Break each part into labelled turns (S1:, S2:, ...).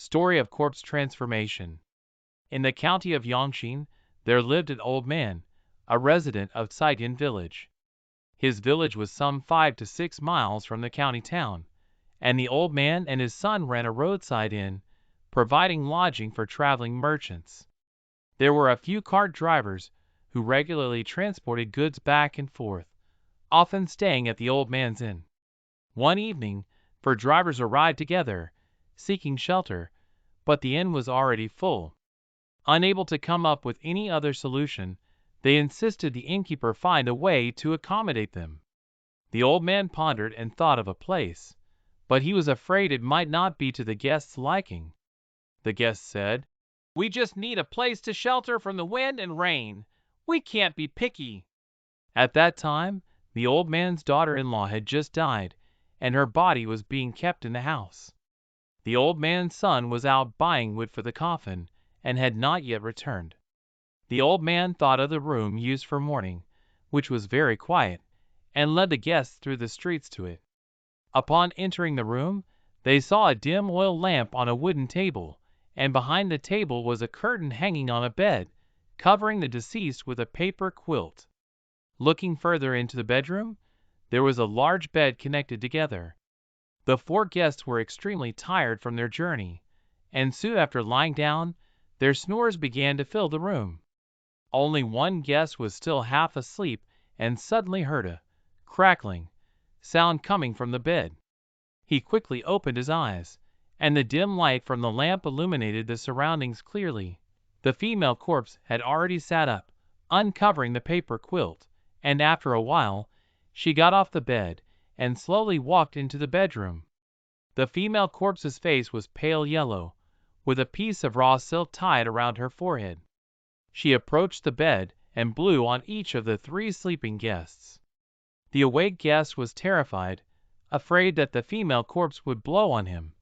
S1: Story of Corpse Transformation. In the county of Yongqing, there lived an old man, a resident of Saidian village. His village was some 5 to 6 miles from the county town, and the old man and his son ran a roadside inn, providing lodging for traveling merchants. There were a few cart drivers who regularly transported goods back and forth, often staying at the old man's inn. One evening, four drivers arrived together, seeking shelter, but the inn was already full. Unable to come up with any other solution, they insisted the innkeeper find a way to accommodate them. The old man pondered and thought of a place, but he was afraid it might not be to the guests' liking. The guests said, "We just need a place to shelter from the wind and rain. We can't be picky." At that time, the old man's daughter-in-law had just died, and her body was being kept in the house. The old man's son was out buying wood for the coffin, and had not yet returned. The old man thought of the room used for mourning, which was very quiet, and led the guests through the streets to it. Upon entering the room, they saw a dim oil lamp on a wooden table, and behind the table was a curtain hanging on a bed, covering the deceased with a paper quilt. Looking further into the bedroom, there was a large bed connected together. The four guests were extremely tired from their journey, and soon after lying down, their snores began to fill the room. Only one guest was still half asleep and suddenly heard a crackling sound coming from the bed. He quickly opened his eyes, and the dim light from the lamp illuminated the surroundings clearly. The female corpse had already sat up, uncovering the paper quilt, and after a while, she got off the bed and slowly walked into the bedroom. The female corpse's face was pale yellow, with a piece of raw silk tied around her forehead. She approached the bed and blew on each of the 3 sleeping guests. The awake guest was terrified, afraid that the female corpse would blow on him,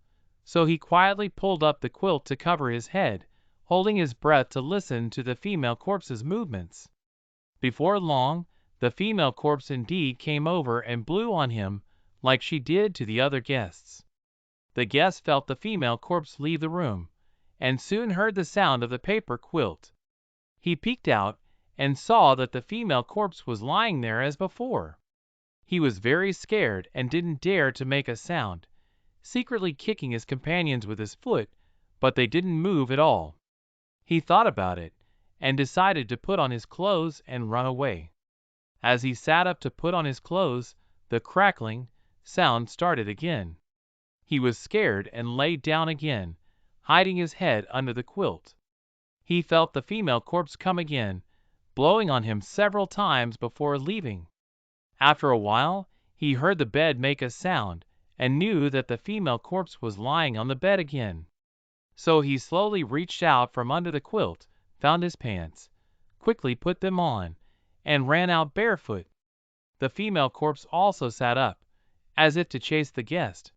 S1: so he quietly pulled up the quilt to cover his head, holding his breath to listen to the female corpse's movements. Before long, the female corpse indeed came over and blew on him like she did to the other guests. The guest felt the female corpse leave the room, and soon heard the sound of the paper quilt. He peeked out and saw that the female corpse was lying there as before. He was very scared and didn't dare to make a sound, secretly kicking his companions with his foot, but they didn't move at all. He thought about it, and decided to put on his clothes and run away. As he sat up to put on his clothes, the crackling sound started again. He was scared and lay down again, hiding his head under the quilt. He felt the female corpse come again, blowing on him several times before leaving. After a while, he heard the bed make a sound, and knew that the female corpse was lying on the bed again. So he slowly reached out from under the quilt, found his pants, quickly put them on, and ran out barefoot. The female corpse also sat up, as if to chase the guest.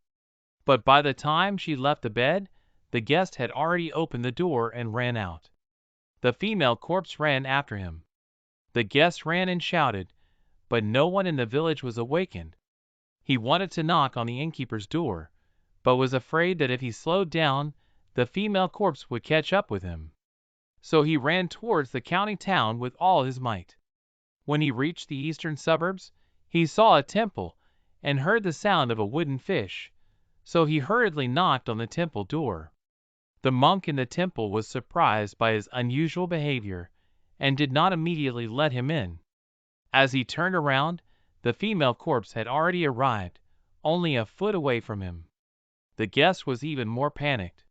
S1: But by the time she left the bed, the guest had already opened the door and ran out. The female corpse ran after him. The guest ran and shouted, but no one in the village was awakened. He wanted to knock on the innkeeper's door, but was afraid that if he slowed down, the female corpse would catch up with him. So he ran towards the county town with all his might. When he reached the eastern suburbs, he saw a temple and heard the sound of a wooden fish, so he hurriedly knocked on the temple door. The monk in the temple was surprised by his unusual behavior, and did not immediately let him in. As he turned around, the female corpse had already arrived, only a foot away from him. The guest was even more panicked.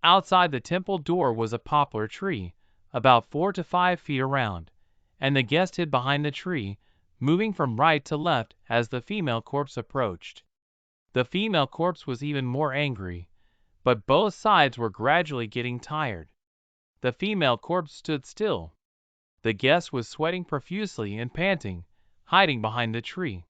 S1: Outside the temple door was a poplar tree, about 4 to 5 feet around, and the guest hid behind the tree, moving from right to left as the female corpse approached. The female corpse was even more angry, but both sides were gradually getting tired. The female corpse stood still. The guest was sweating profusely and panting, hiding behind the tree.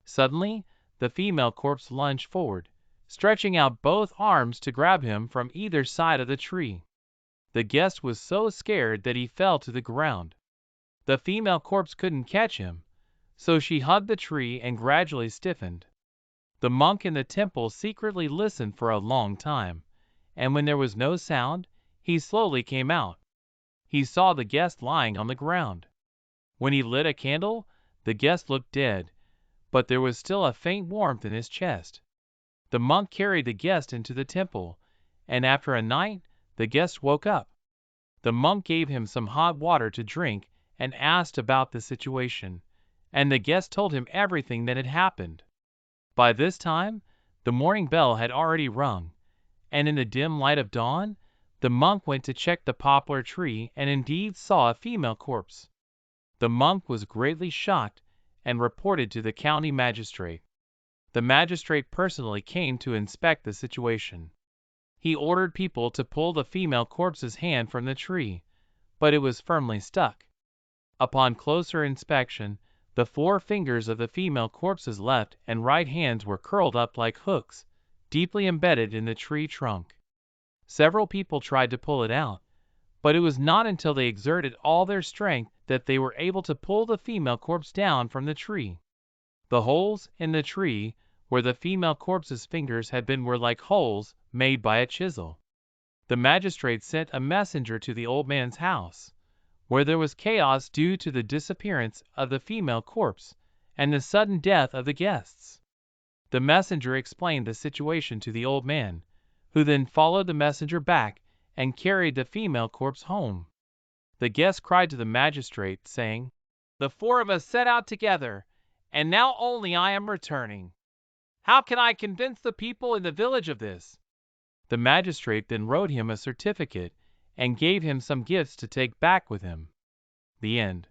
S1: Suddenly, the female corpse lunged forward, stretching out both arms to grab him from either side of the tree. The guest was so scared that he fell to the ground. The female corpse couldn't catch him, so she hugged the tree and gradually stiffened. The monk in the temple secretly listened for a long time, and when there was no sound, he slowly came out. He saw the guest lying on the ground. When he lit a candle, the guest looked dead, but there was still a faint warmth in his chest. The monk carried the guest into the temple, and after a night the guest woke up. The monk gave him some hot water to drink and asked about the situation, and the guest told him everything that had happened. By this time, the morning bell had already rung, and in the dim light of dawn, the monk went to check the poplar tree and indeed saw a female corpse. The monk was greatly shocked and reported to the county magistrate. The magistrate personally came to inspect the situation. He ordered people to pull the female corpse's hand from the tree, but it was firmly stuck. Upon closer inspection, the 4 fingers of the female corpse's left and right hands were curled up like hooks, deeply embedded in the tree trunk. Several people tried to pull it out, but it was not until they exerted all their strength that they were able to pull the female corpse down from the tree. The holes in the tree where the female corpse's fingers had been were like holes made by a chisel. The magistrate sent a messenger to the old man's house, where there was chaos due to the disappearance of the female corpse and the sudden death of the guests. The messenger explained the situation to the old man, who then followed the messenger back and carried the female corpse home. The guest cried to the magistrate, saying, "The 4 of us set out together, and now only I am returning. How can I convince the people in the village of this?" The magistrate then wrote him a certificate and gave him some gifts to take back with him. The end.